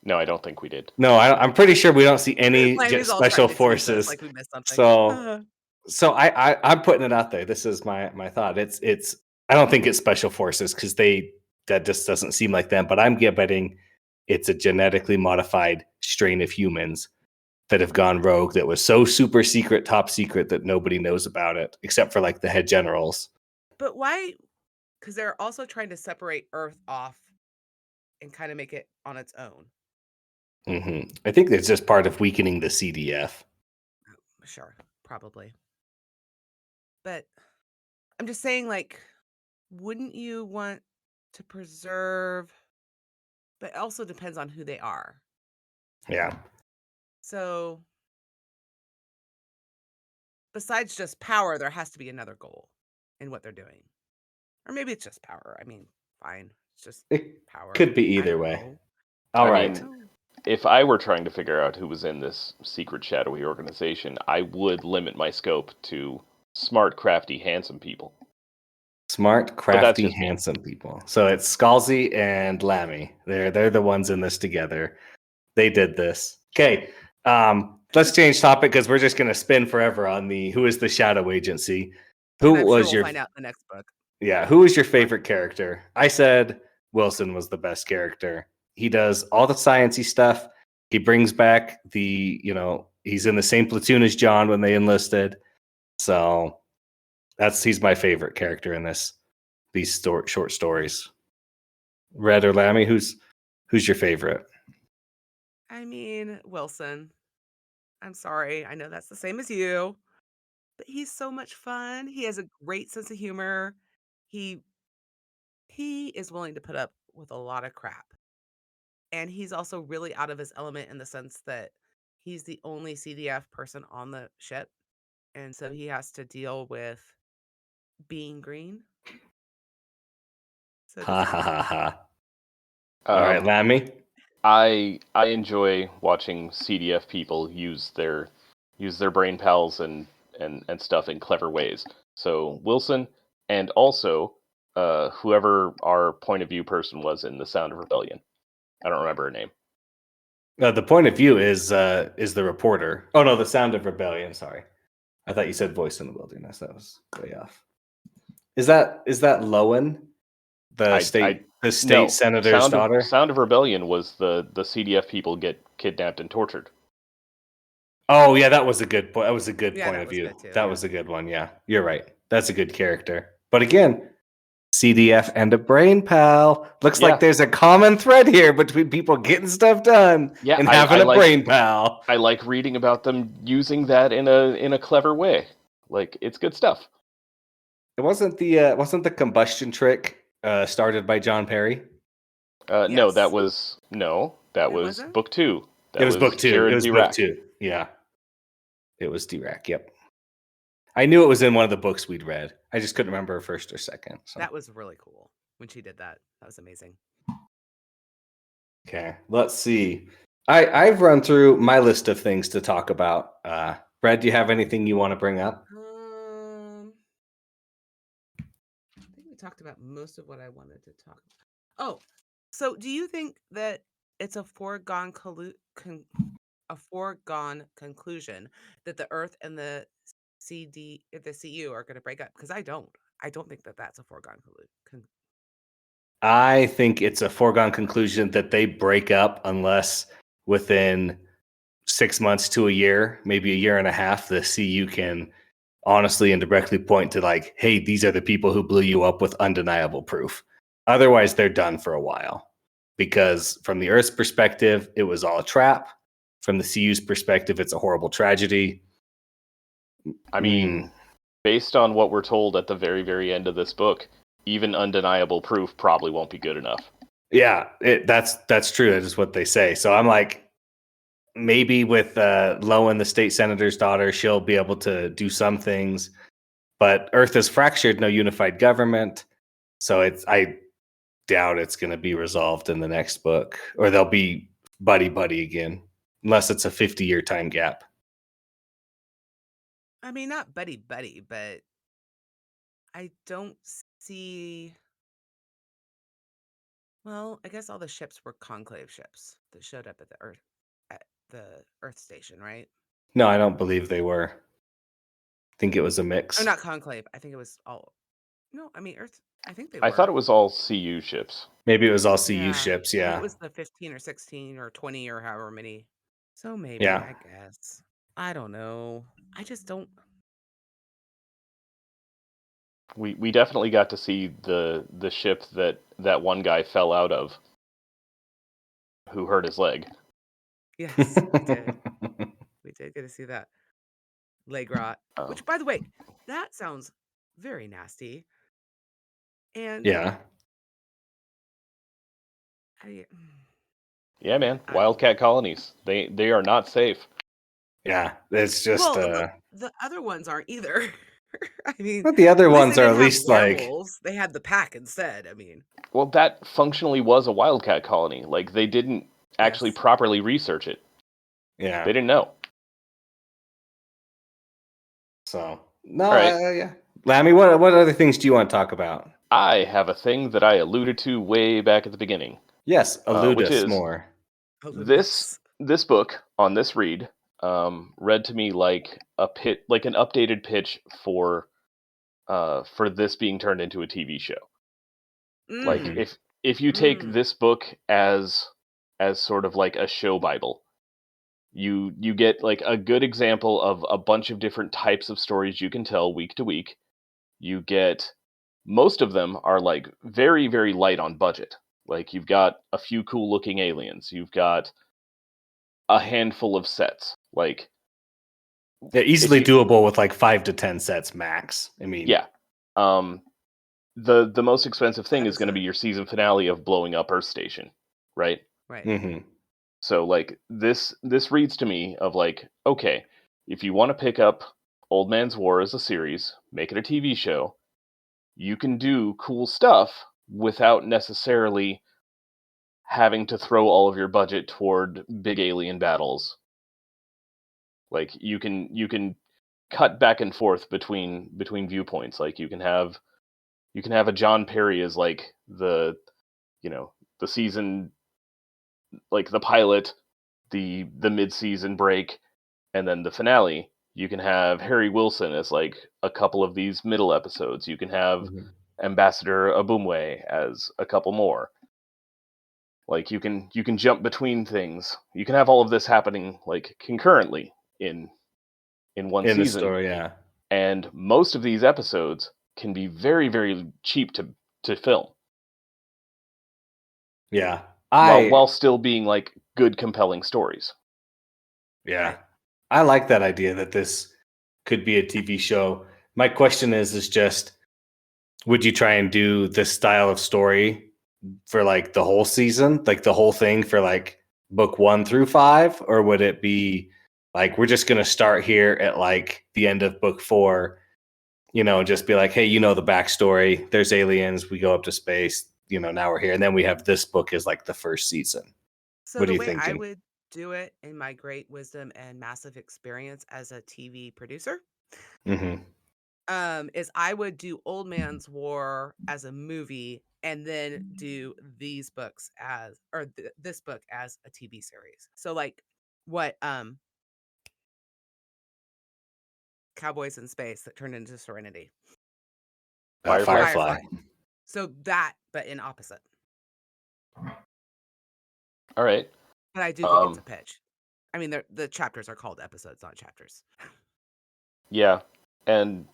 No, I don't think we did. No, I'm pretty sure we don't see any special forces. Like we missed something. So I'm putting it out there. This is my thought. It's I don't think it's special forces, because that just doesn't seem like them. But I'm betting it's a genetically modified strain of humans that have gone rogue that was so super secret, top secret, that nobody knows about it except for like the head generals. But why? Because they're also trying to separate Earth off and kind of make it on its own. Mm-hmm. I think it's just part of weakening the CDF. Sure, probably. But I'm just saying, like, wouldn't you want to preserve? But it also depends on who they are. Yeah. So besides just power, there has to be another goal in what they're doing. Or maybe it's just power. I mean, fine. It's just power. Could be either way. Know. All right. If I were trying to figure out who was in this secret shadowy organization, I would limit my scope to smart, crafty, handsome people. Smart, crafty, handsome people. So it's Scalzi and Lammy. They're the ones in this together. They did this. Okay. Let's change topic, because we're just going to spin forever on who is the shadow agency. We'll find out in the next book. Yeah. Who was your favorite character? I said Wilson was the best character. He does all the sciencey stuff. He brings back he's in the same platoon as John when they enlisted. So he's my favorite character in these short stories. Red or Lammy, who's your favorite? I mean, Wilson. I'm sorry. I know that's the same as you, but he's so much fun. He has a great sense of humor. He he is willing to put up with a lot of crap. And he's also really out of his element in the sense that he's the only CDF person on the ship. And so he has to deal with being green. So Ha does ha ha Wilson. ha. All right, Lammy. I enjoy watching CDF people use their brain pals and stuff in clever ways. So Wilson, and also whoever our point of view person was in The Sound of Rebellion. I don't remember her name. The point of view is the reporter. Oh no, the Sound of Rebellion. Sorry, I thought you said Voice in the Wilderness. That was way off. Is that Lowen, the state no, senator's daughter? Sound of Rebellion was the CDF people get kidnapped and tortured. Oh yeah, that was a good point. That was a good point that of was view. good too, That yeah. was a good one. Yeah, you're right. That's a good character. But again, CDF and a brain pal. Looks like there's a common thread here between people getting stuff done and having a brain pal. I like reading about them using that in a clever way. Like, it's good stuff. It wasn't the combustion trick started by John Perry? No, that was wasn't? book 2. It was book 2. Jared It was Dirac. book 2. Yeah. It was Dirac, yep. I knew it was in one of the books we'd read. I just couldn't remember first or second. So. That was really cool when she did that. That was amazing. Okay, let's see. I've run through my list of things to talk about. Brad, do you have anything you want to bring up? I think we talked about most of what I wanted to talk about. Oh, so do you think that it's a foregone conclusion that the Earth and the CU are going to break up? Because I don't think that that's a foregone conclusion. I think it's a foregone conclusion that they break up unless within 6 months to a year, maybe a year and a half, the CU can honestly and directly point to like, hey, these are the people who blew you up with undeniable proof. Otherwise, they're done for a while. Because from the Earth's perspective, it was all a trap. From the CU's perspective, it's a horrible tragedy. I mean, based on what we're told at the very, very end of this book, even undeniable proof probably won't be good enough. Yeah, that's true. That is what they say. So I'm like, maybe with Lowen, the state senator's daughter, she'll be able to do some things. But Earth is fractured, no unified government. So I doubt it's going to be resolved in the next book, or they'll be buddy again, unless it's a 50-year time gap. I mean, not buddy, but I don't see. Well, I guess all the ships were conclave ships that showed up at the Earth station, right? No, I don't believe they were. I think it was a mix. Or not conclave. I think it was all. No, I mean Earth. I think they were. I thought it was all CU ships. Maybe it was all CU ships. Yeah, it was the 15 or 16 or 20 or however many. So maybe, yeah. I guess. I don't know. I just don't. We definitely got to see the ship that one guy fell out of, who hurt his leg. Yes, we did. We did get to see that leg rot. Which, by the way, that sounds very nasty. And yeah. Yeah, man. Wildcat colonies. They are not safe. Yeah, it's just the other ones aren't either. I mean, but the other ones are at least like they had the pack instead. I mean, well, that functionally was a wildcat colony. Like, they didn't actually properly research it. Yeah, they didn't know. So no, yeah. Lammy, what other things do you want to talk about? I have a thing that I alluded to way back at the beginning. Yes, allude which us is more. This book on this read read to me like an updated pitch for this being turned into a TV show. Like, if you take this book as sort of like a show Bible, You get like a good example of a bunch of different types of stories you can tell week to week. You get most of them are like very, very light on budget. Like you've got a few cool looking aliens. You've got a handful of sets. Like They're easily doable with like 5 to 10 sets max. I mean, yeah. The most expensive thing is going to be your season finale of blowing up Earth Station, right? Right. Mm-hmm. So like this reads to me of like, okay, if you want to pick up Old Man's War as a series, make it a TV show, you can do cool stuff without necessarily having to throw all of your budget toward big alien battles. Like you can cut back and forth between viewpoints. Like you can have a John Perry as like the the season, like the pilot, the mid-season break, and then the finale. You can have Harry Wilson as like a couple of these middle episodes. You can have Ambassador Abumwe as a couple more. Like you can jump between things. You can have all of this happening like concurrently in one In the season. story, yeah. And most of these episodes can be very, very cheap to film. Yeah. While still being like good, compelling stories. Yeah. Right. I like that idea that this could be a TV show. My question is just, would you try and do this style of story for like the whole season, like the whole thing for like book 1 through 5? Or would it be like, we're just going to start here at like the end of book 4, just be like, hey, the backstory, there's aliens, we go up to space, now we're here. And then we have this book as like the first season. So What the are you way I thinking? would do it in my great wisdom and massive experience as a TV producer, Mm-hmm. is I would do Old Man's War as a movie and then do these books as this book as a TV series. So like what Cowboys in Space that turned into Serenity. Firefly. So that, but in opposite. All right. But I do think it's a pitch. I mean, the chapters are called episodes, not chapters. Yeah, and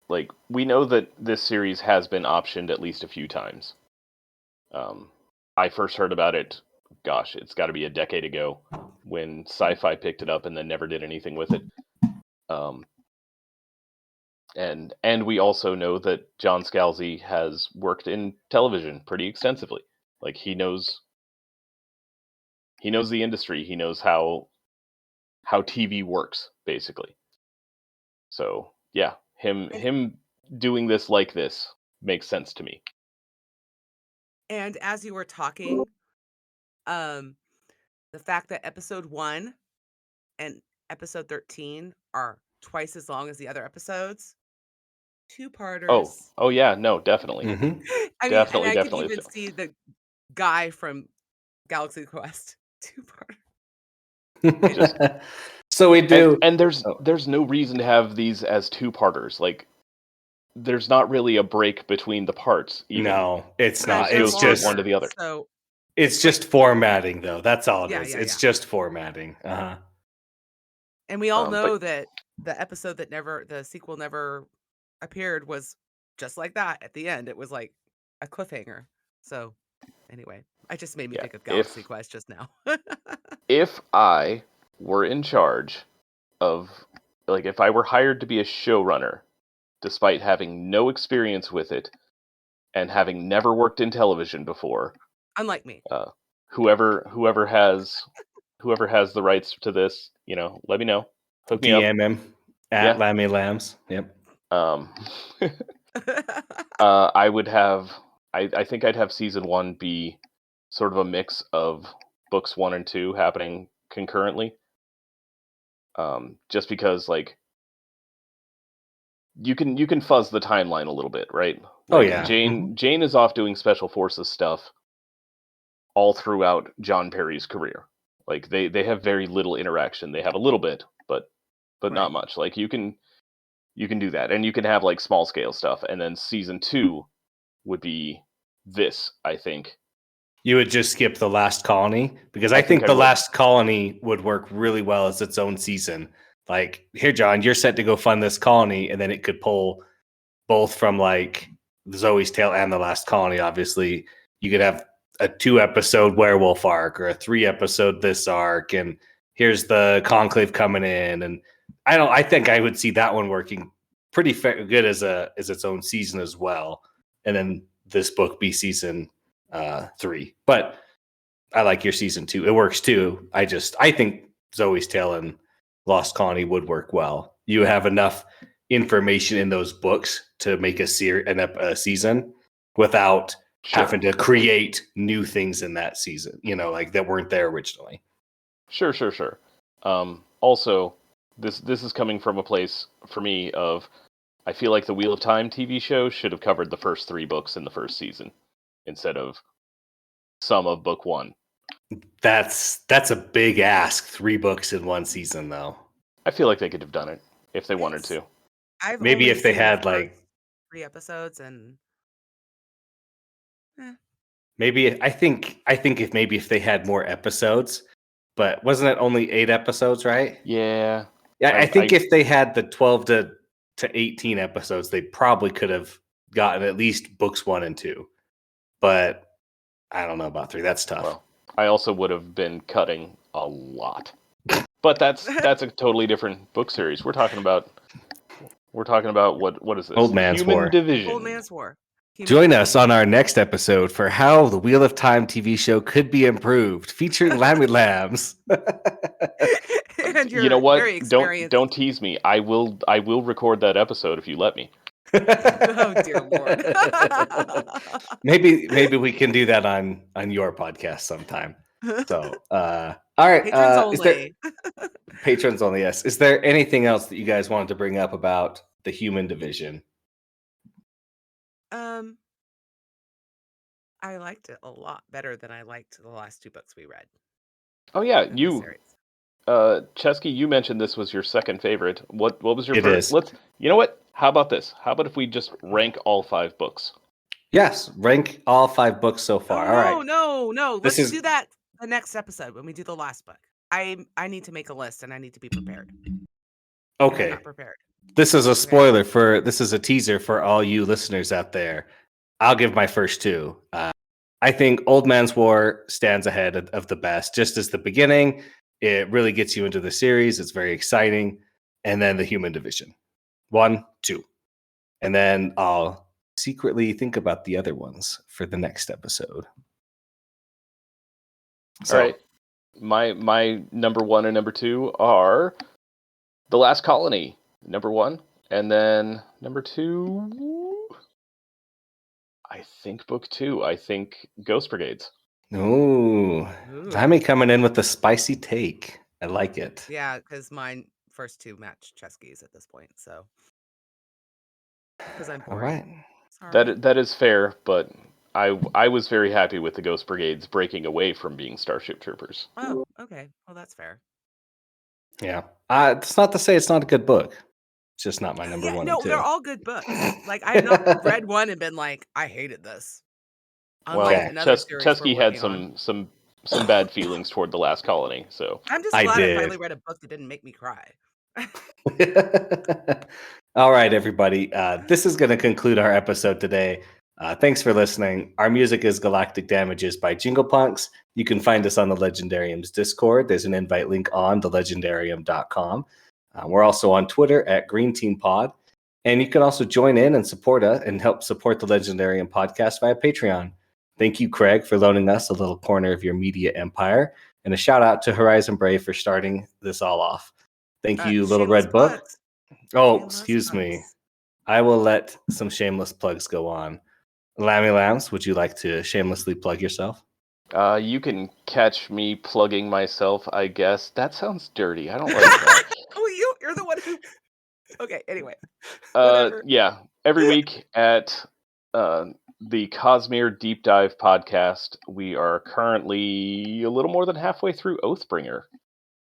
like we know that this series has been optioned at least a few times. I first heard about it, gosh, it's got to be a decade ago, when Sci-Fi picked it up and then never did anything with it. And we also know that John Scalzi has worked in television pretty extensively. Like he knows the industry. He knows how TV works, basically. So yeah, him doing this like this makes sense to me. And as you were talking, the fact that episode 1 and episode 13 are twice as long as the other episodes, two-parters. Oh yeah, no, definitely. Mm-hmm. I mean, and Definitely. I could even see the guy from Galaxy Quest two-parter. So we do, and there's no reason to have these as two-parters. Like, there's not really a break between the parts. Even. No, it's It not. goes It's just one to the other. So it's just formatting, though. That's all it is. Yeah. It's just formatting. Uh-huh. And we all know that the episode the sequel never appeared was just like that at the end. It was like a cliffhanger. So anyway, I just made me think of Galaxy Quest just now. If I were in charge of, like, if I were hired to be a showrunner, despite having no experience with it and having never worked in television before, unlike me, whoever has the rights to this, let me know. Hook me up. DM him at Lammy Lams. Yep. I would have. I think I'd have season 1 be sort of a mix of books 1 and 2 happening concurrently. Just because, like, you can fuzz the timeline a little bit, right? Oh Like, yeah. Jane is off doing special forces stuff all throughout John Perry's career. Like they have very little interaction. They have a little bit, but not much. Like you can do that, and you can have like small scale stuff, and then season 2 would be this, I think, You would just skip the Last Colony because I think I the would. Last Colony would work really well as its own season. Like, here, John, you're set to go fund this colony, and then it could pull both from like Zoe's Tale and the Last Colony. Obviously, you could have a 2-episode werewolf arc or a 3-episode this arc, and here's the conclave coming in. And I think I would see that one working pretty good as its own season as well. And then this book be season 3. But I like your season 2. It works too. I think Zoe's Tale and Lost Colony would work well. You have enough information in those books to make a season without having to create new things in that season, like that weren't there originally. Sure. Also, this is coming from a place for me of I feel like the Wheel of Time TV show should have covered the first 3 books in the first season instead of some of book 1. That's a big ask. 3 books in one season, though. I feel like they could have done it if they wanted to. Maybe if they had like 3 episodes and maybe I think if they had more episodes, but wasn't it only 8 episodes, right? Yeah. I think if they had the 12 to 18 episodes, they probably could have gotten at least books 1 and 2. But I don't know about 3. That's tough. Well, I also would have been cutting a lot. But that's a totally different book series. We're talking about what is this? Old Man's Human War. Division. Old Man's War. Join us on our next episode for how the Wheel of Time TV show could be improved, featuring Lammy Lams. And you know what? Very Don't tease me. I will record that episode if you let me. Oh dear Lord. Maybe we can do that on your podcast sometime. So all right. Patrons only. Patrons only, yes. Is there anything else that you guys wanted to bring up about the Human Division? I liked it a lot better than I liked the last 2 books we read. Oh yeah, Cesky, you mentioned this was your second favorite. What was your first? You know what? How about this? How about if we just rank all 5 books? Yes, rank all 5 books so far. All right. No. Let's do that the next episode when we do the last book. I need to make a list and I need to be prepared. Okay. I'm not prepared. This is a spoiler this is a teaser for all you listeners out there. I'll give my first 2. I think Old Man's War stands ahead of the best. Just as the beginning, it really gets you into the series. It's very exciting. And then the Human Division. 1, 2. And then I'll secretly think about the other ones for the next episode. All right. My number 1 and number 2 are The Last Colony, number 1. And then number 2... I think book 2. I think Ghost Brigades. Ooh. Lammy coming in with the spicy take. I like it. Yeah, because mine first 2 match Cesky's at this point, so because I'm boring. All right. Sorry. That is fair, but I was very happy with the Ghost Brigades breaking away from being Starship Troopers. Oh, okay. Well, that's fair. Yeah. It's not to say it's not a good book. It's just not my number 1 no, and 2. they're all good books. Like, I have not read one and been like, I hated this. Well, Cesky had some bad feelings toward The Last Colony, so I'm just glad I finally read a book that didn't make me cry. All right, everybody. This is going to conclude our episode today. Thanks for listening. Our music is Galactic Damages by Jingle Punks. You can find us on the Legendarium's Discord. There's an invite link on thelegendarium.com. We're also on Twitter at Green Team Pod. And you can also join in and support us and help support the Legendarium podcast via Patreon. Thank you, Craig, for loaning us a little corner of your media empire. And a shout out to Horizon Brave for starting this all off. Thank you, Little Red Book. Oh, excuse me. I will let some shameless plugs go on. Lammy Lams, would you like to shamelessly plug yourself? You can catch me plugging myself, I guess. That sounds dirty. I don't like that. You're the one who... Okay, anyway. Yeah, every week at the Cosmere Deep Dive podcast, we are currently a little more than halfway through Oathbringer.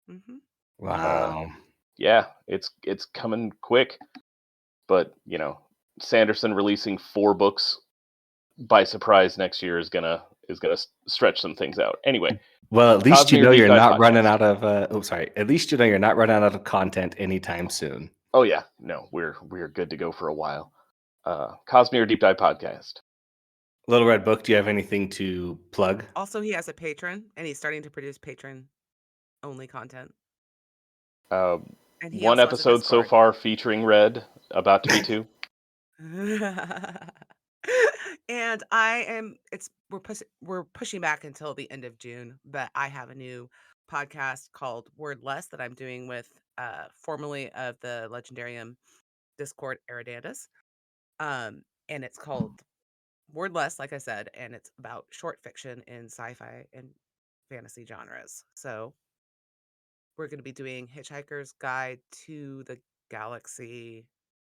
Mm-hmm. Wow. Yeah, it's coming quick. But, Sanderson releasing 4 books by surprise next year is gonna is going to stretch some things out. Anyway, Well, at least you Cosmere know Deep you're Dive not Podcast. running out of. At least you know you're not running out of content anytime soon. Oh yeah, no, we're good to go for a while. Cosmere Deep Dive Podcast. Little Red Book, do you have anything to plug? Also, he has a patron, and he's starting to produce patron-only content. And he One also has a episode so Discord. far featuring Red, about to be 2. And we're pushing back until the end of June, but I have a new podcast called Wordless that I'm doing with formerly of the Legendarium Discord Eridanus. And it's called Wordless, like I said, and it's about short fiction in sci-fi and fantasy genres. So we're going to be doing Hitchhiker's Guide to the Galaxy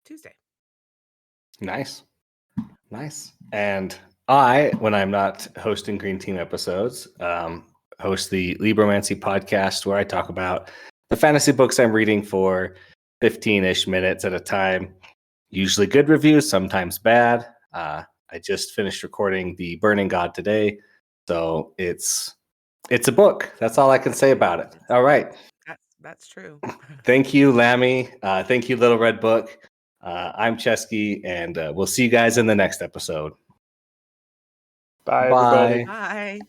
Tuesday. Nice. And I, when I'm not hosting Green Team episodes, host the Libromancy podcast where I talk about the fantasy books I'm reading for 15-ish minutes at a time. Usually good reviews, sometimes bad. I just finished recording The Burning God today, so it's a book. That's all I can say about it. All right. That's true. Thank you, Lammy. Thank you, Little Red Book. I'm Cesky, and we'll see you guys in the next episode. Bye, everybody. Bye.